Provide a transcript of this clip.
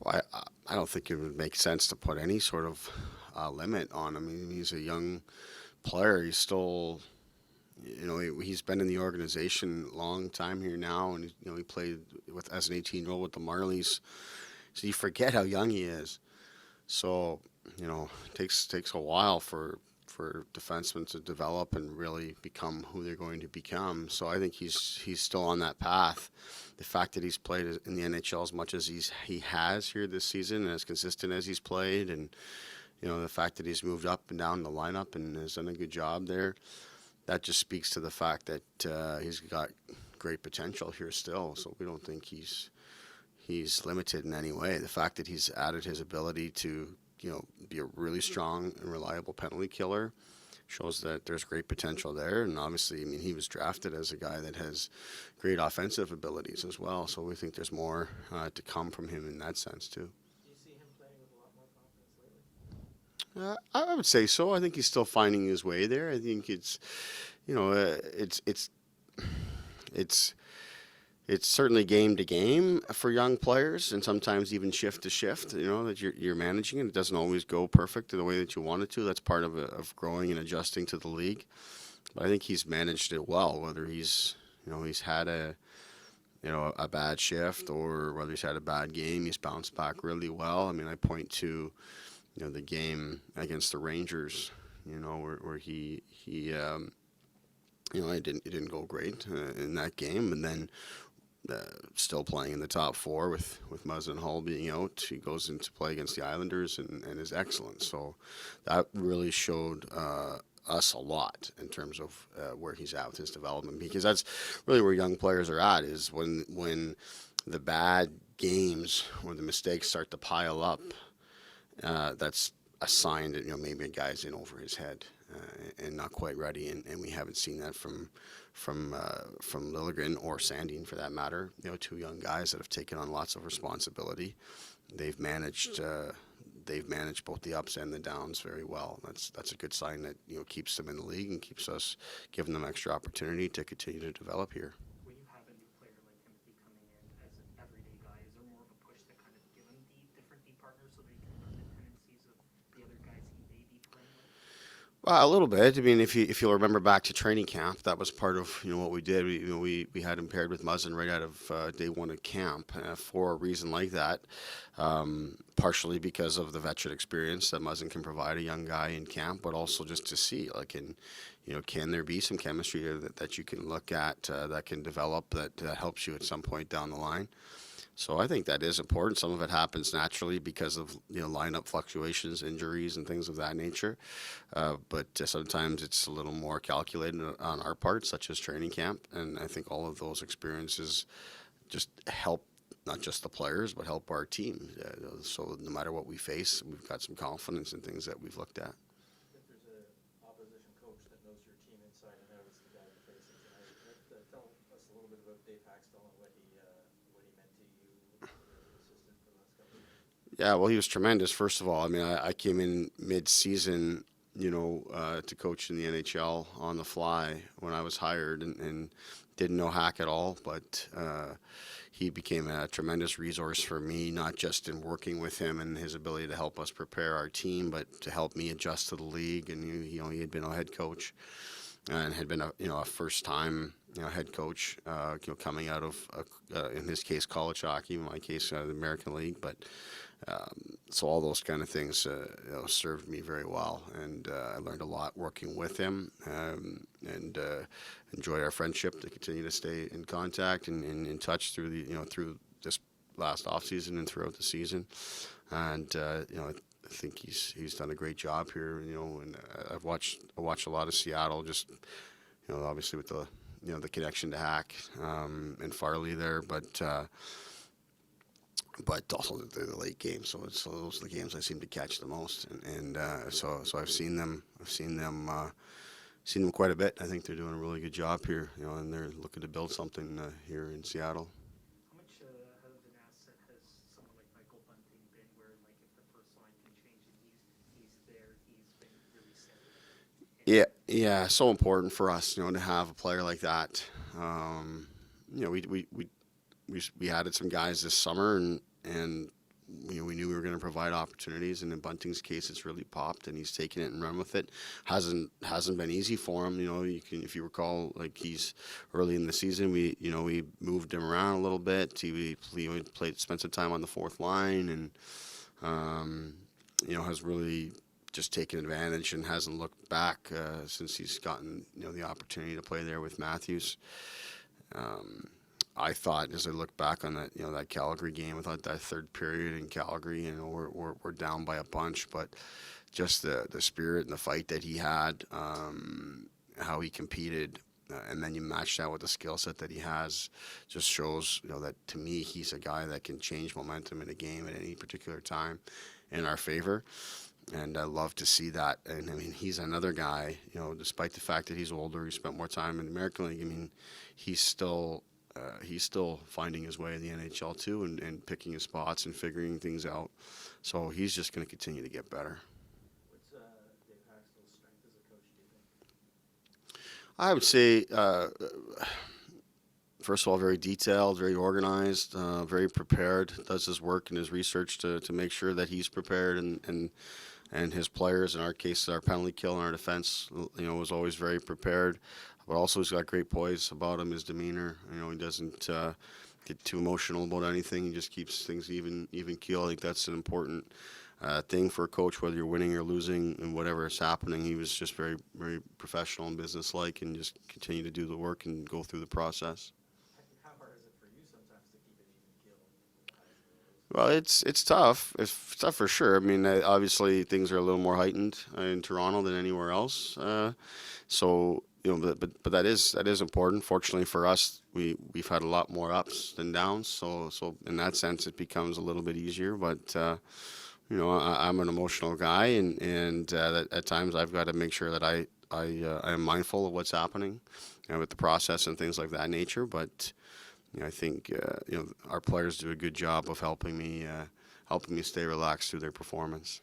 Well, I don't think it would make sense to put any sort of limit on him. I mean, he's a young player. He's still, he's been in the organization a long time here now, and he played with as an 18-year-old with the Marlies. So you forget how young he is. So it takes a while for defensemen to develop and really become who they're going to become. So I think he's still on that path. The fact that he's played in the NHL as much as he has here this season, and as consistent as he's played, and the fact that he's moved up and down the lineup and has done a good job there, that just speaks to the fact that he's got great potential here still. So we don't think he's limited in any way. The fact that he's added his ability to be a really strong and reliable penalty killer shows that there's great potential there. And obviously, I mean, he was drafted as a guy that has great offensive abilities as well. So we think there's more to come from him in that sense too. Do you see him playing with a lot more confidence lately? I would say so. I think he's still finding his way there. I think it's it's certainly game to game for young players, and sometimes even shift to shift. That you're managing it. It doesn't always go perfect in the way that you want it to. That's part of growing and adjusting to the league. But I think he's managed it well. Whether he's had a bad shift or whether he's had a bad game, he's bounced back really well. I mean, I point to the game against the Rangers. Where it didn't go great in that game, and then still playing in the top four with Muzz and Hull being out. He goes into play against the Islanders and is excellent. So that really showed us a lot in terms of where he's at with his development, because that's really where young players are at, is when the bad games or the mistakes start to pile up. That's a sign that maybe a guy's in over his head and not quite ready, and we haven't seen that from Liljegren or Sandin for that matter. Two young guys that have taken on lots of responsibility. They've managed both the ups and the downs very well. That's a good sign that keeps them in the league and keeps us giving them extra opportunity to continue to develop here. When you have a new player like Timothy coming in as an everyday guy, is there more of a push to kind of give him the different D partners so they can learn the tendencies of the other guys he may be playing with? Well, a little bit. I mean, if you'll remember back to training camp, that was part of what we did. We had him paired with Muzzin right out of day one of camp for a reason like that. Partially because of the veteran experience that Muzzin can provide a young guy in camp, but also just to see can there be some chemistry that you can look at that can develop that helps you at some point down the line. So I think that is important. Some of it happens naturally because of lineup fluctuations, injuries, and things of that nature. But sometimes it's a little more calculated on our part, such as training camp. And I think all of those experiences just help not just the players, but help our team. So no matter what we face, we've got some confidence in things that we've looked at. If there's an opposition coach that knows your team inside and out, it's the guy you're facing tonight. Tell us a little bit about Dave Haxtell and what he meant to you as an assistant for the last couple of years. Yeah, well, he was tremendous. First of all, I mean, I came in mid-season, to coach in the NHL on the fly when I was hired, and didn't know Hack at all, but he became a tremendous resource for me, not just in working with him and his ability to help us prepare our team, but to help me adjust to the league. And he had been a head coach and had been a first time head coach, coming out of in his case college hockey, in my case the American League, but. So all those kind of things served me very well, and I learned a lot working with him, and enjoyed our friendship to continue to stay in contact and in touch through this last off season and throughout the season. And I think he's done a great job here. And I watched a lot of Seattle, just obviously with the connection to Hack and Farley there, but also the late games. So those are the games I seem to catch the most, and so I've seen them. Seen them quite a bit. I think they're doing a really good job here, and they're looking to build something here in Seattle. How much of an asset has someone like Michael Bunting been, where like if the first line can change and he's there, he's been really steady? Yeah, so important for us, to have a player like that. We added some guys this summer, and we knew we were going to provide opportunities, and in Bunting's case, it's really popped, and he's taken it and run with it. Hasn't been easy for him. You can, if you recall, like he's early in the season, we moved him around a little bit. He played, spent some time on the fourth line, and has really just taken advantage and hasn't looked back since he's gotten the opportunity to play there with Matthews. I thought, as I look back on that Calgary game, I thought that third period in Calgary, we're down by a bunch, but just the spirit and the fight that he had, how he competed, and then you match that with the skill set that he has, just shows that to me he's a guy that can change momentum in a game at any particular time in our favor. And I love to see that. And I mean, he's another guy, despite the fact that he's older, he spent more time in the American League. I mean, he's still finding his way in the NHL too, and picking his spots and figuring things out. So he's just going to continue to get better. What's Dave Haxtell's strength as a coach, do you think? I would say, first of all, very detailed, very organized, very prepared. Does his work and his research to make sure that he's prepared, and his players, in our case, our penalty kill and our defense, was always very prepared. But also, he's got great poise about him, his demeanor. He doesn't get too emotional about anything. He just keeps things even keel. I think that's an important thing for a coach, whether you're winning or losing and whatever is happening. He was just very, very professional and businesslike, and just continue to do the work and go through the process. How hard is it for you sometimes to keep it even keel with the highs and lows? Well, it's tough. It's tough for sure. I mean, obviously things are a little more heightened in Toronto than anywhere else. So but that is important. Fortunately for us, we've had a lot more ups than downs. So in that sense, it becomes a little bit easier. But I'm an emotional guy, and at times I've got to make sure that I am mindful of what's happening, with the process and things like that nature. But I think our players do a good job of helping me stay relaxed through their performance.